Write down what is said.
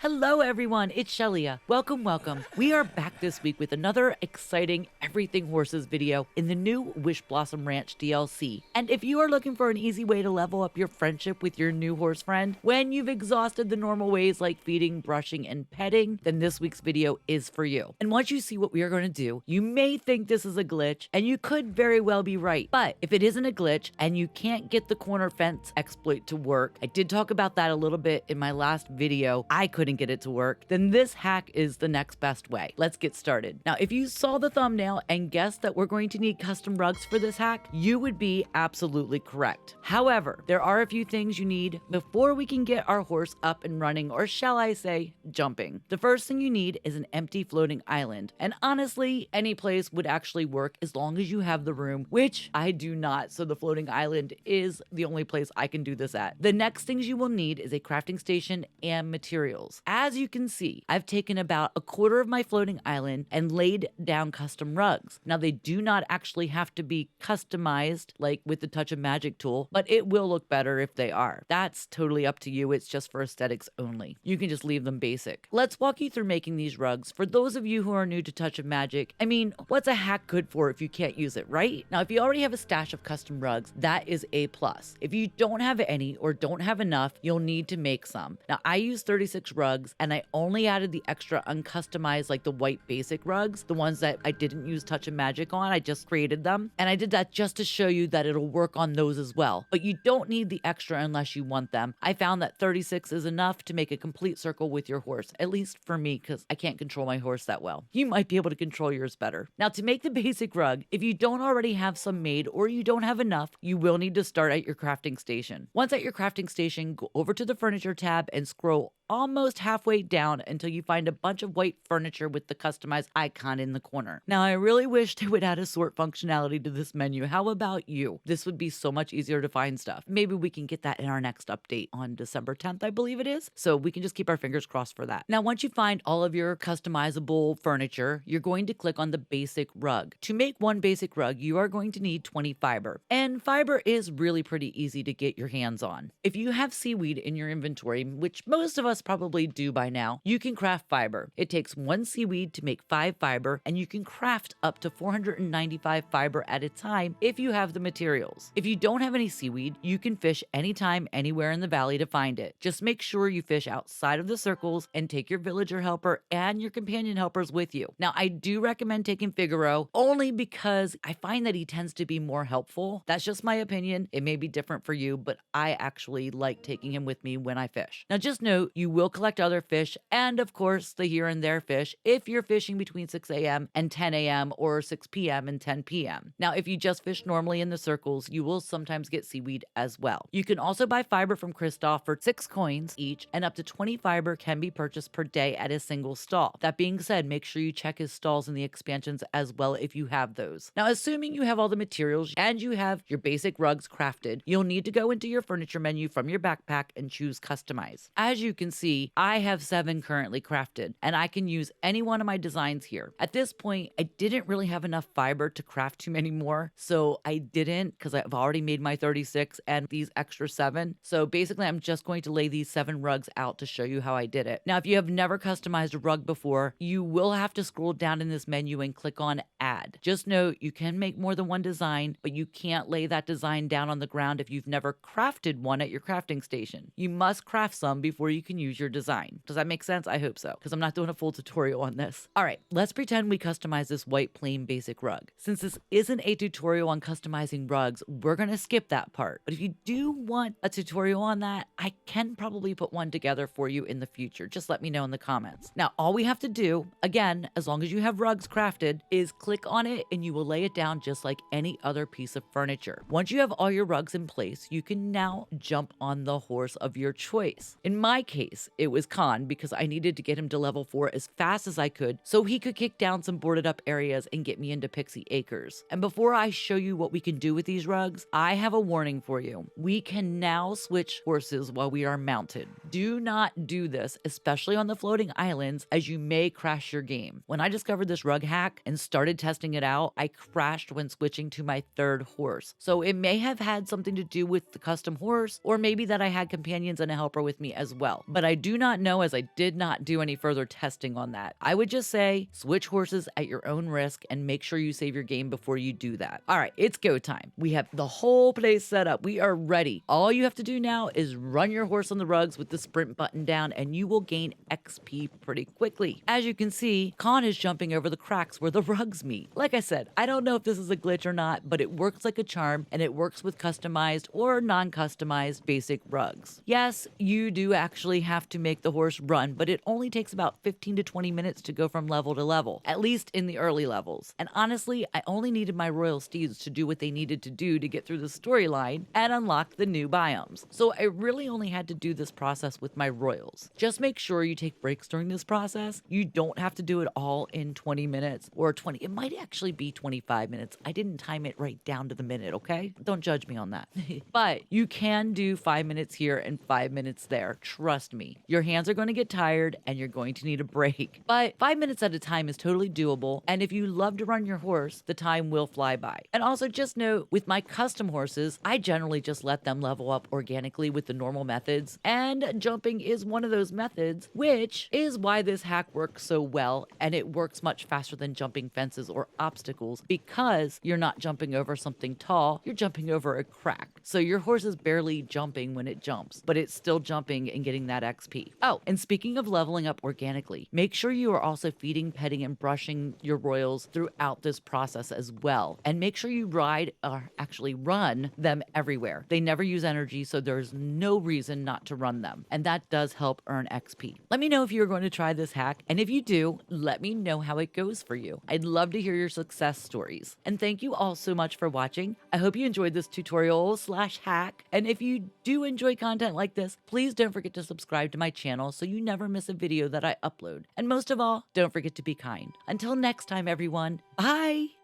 Hello everyone, it's Shelia. Welcome. We are back this week with another exciting Everything Horses video in the new Wishblossom Ranch DLC. And if you are looking for an easy way to level up your friendship with your new horse friend, when you've exhausted the normal ways like feeding, brushing, and petting, then this week's video is for you. And once you see what we are going to do, you may think this is a glitch, and you could very well be right. But if it isn't a glitch and you can't get the corner fence exploit to work, I did talk about that a little bit in my last video. I couldn't get it to work, then this hack is the next best way. Let's get started. Now, if you saw the thumbnail and guessed that we're going to need custom rugs for this hack, you would be absolutely correct. However, there are a few things you need before we can get our horse up and running, or shall I say, jumping. The first thing you need is an empty floating island. And honestly, any place would actually work as long as you have the room, which I do not. So the floating island is the only place I can do this at. The next things you will need is a crafting station and materials. As you can see, I've taken about a quarter of my floating island and laid down custom rugs. Now, they do not actually have to be customized like with the Touch of Magic tool, but it will look better if they are. That's totally up to you. It's just for aesthetics only. You can just leave them basic. Let's walk you through making these rugs. For those of you who are new to Touch of Magic, I mean, what's a hack good for if you can't use it, right? Now, if you already have a stash of custom rugs, that is a plus. If you don't have any or don't have enough, you'll need to make some. Now, I use 36 rugs, and I only added the extra uncustomized, like the white basic rugs, the ones that I didn't use Touch of Magic on. I just created them, and I did that just to show you that it'll work on those as well. But you don't need the extra unless you want them. I found that 36 is enough to make a complete circle with your horse, at least for me, because I can't control my horse that well. You might be able to control yours better. Now, to make the basic rug, if you don't already have some made or you don't have enough, you will need to start at your crafting station. Once at your crafting station, go over to the furniture tab and scroll almost halfway down until you find a bunch of white furniture with the customized icon in the corner. Now, I really wish they would add a sort functionality to this menu. How about you? This would be so much easier to find stuff. Maybe we can get that in our next update on December 10th, I believe it is. So we can just keep our fingers crossed for that. Now, once you find all of your customizable furniture, you're going to click on the basic rug. To make one basic rug, you are going to need 20 fiber. And fiber is really pretty easy to get your hands on. If you have seaweed in your inventory, which most of us probably do by now, you can craft fiber. It takes 1 seaweed to make 5 fiber, and you can craft up to 495 fiber at a time if you have the materials. If you don't have any seaweed, you can fish anytime, anywhere in the valley to find it. Just make sure you fish outside of the circles and take your villager helper and your companion helpers with you. Now, I do recommend taking Figaro only because I find that he tends to be more helpful. That's just my opinion. It may be different for you, but I actually like taking him with me when I fish. Now, just note, you will collect other fish and, of course, the here and there fish if you're fishing between 6 a.m. and 10 a.m. or 6 p.m. and 10 p.m. Now, if you just fish normally in the circles, you will sometimes get seaweed as well. You can also buy fiber from Kristoff for 6 coins each, and up to 20 fiber can be purchased per day at a single stall. That being said, make sure you check his stalls in the expansions as well if you have those. Now, assuming you have all the materials and you have your basic rugs crafted, you'll need to go into your furniture menu from your backpack and choose Customize. As you can see, I have 7 currently crafted, and I can use any one of my designs here. At this point, I didn't really have enough fiber to craft too many more, so I didn't, because I've already made my 36 and these extra 7. So basically, I'm just going to lay these 7 rugs out to show you how I did it. Now, if you have never customized a rug before, you will have to scroll down in this menu and click on Add. Just note, you can make more than one design, but you can't lay that design down on the ground if you've never crafted one at your crafting station. You must craft some before you can use your design. Does that make sense? I hope so, because I'm not doing a full tutorial on this. All right, let's pretend we customize this white plain basic rug. Since this isn't a tutorial on customizing rugs, we're going to skip that part. But if you do want a tutorial on that, I can probably put one together for you in the future. Just let me know in the comments. Now, all we have to do, again, as long as you have rugs crafted, is click on it and you will lay it down just like any other piece of furniture. Once you have all your rugs in place, you can now jump on the horse of your choice. In my case, it was Khan because I needed to get him to level 4 as fast as I could so he could kick down some boarded up areas and get me into Pixie Acres. And before I show you what we can do with these rugs, I have a warning for you. We can now switch horses while we are mounted. Do not do this, especially on the floating islands, as you may crash your game. When I discovered this rug hack and started testing it out, I crashed when switching to my 3rd horse. So it may have had something to do with the custom horse, or maybe that I had companions and a helper with me as well. But but I do not know as I did not do any further testing on that. I would just say switch horses at your own risk and make sure you save your game before you do that. All right, it's go time. We have the whole place set up. We are ready. All you have to do now is run your horse on the rugs with the sprint button down and you will gain XP pretty quickly. As you can see, Khan is jumping over the cracks where the rugs meet. Like I said, I don't know if this is a glitch or not, but it works like a charm and it works with customized or non-customized basic rugs. Yes, you do actually have to make the horse run, but it only takes about 15 to 20 minutes to go from level to level, at least in the early levels. And honestly, I only needed my royal steeds to do what they needed to do to get through the storyline and unlock the new biomes. So I really only had to do this process with my royals. Just make sure you take breaks during this process. You don't have to do it all in 20 minutes or 20. It might actually be 25 minutes. I didn't time it right down to the minute, okay? Don't judge me on that. But you can do 5 minutes here and 5 minutes there. Trust me. Your hands are going to get tired and you're going to need a break. But 5 minutes at a time is totally doable. And if you love to run your horse, the time will fly by. And also just note, with my custom horses, I generally just let them level up organically with the normal methods. And jumping is one of those methods, which is why this hack works so well. And it works much faster than jumping fences or obstacles because you're not jumping over something tall, you're jumping over a crack. So your horse is barely jumping when it jumps, but it's still jumping and getting that XP. Oh, and speaking of leveling up organically, make sure you are also feeding, petting, and brushing your royals throughout this process as well. And make sure you ride or actually run them everywhere. They never use energy, so there's no reason not to run them. And that does help earn XP. Let me know if you're going to try this hack. And if you do, let me know how it goes for you. I'd love to hear your success stories. And thank you all so much for watching. I hope you enjoyed this tutorial/hack. And if you do enjoy content like this, please don't forget to subscribe to my channel so you never miss a video that I upload. And most of all, don't forget to be kind. Until next time, everyone, bye!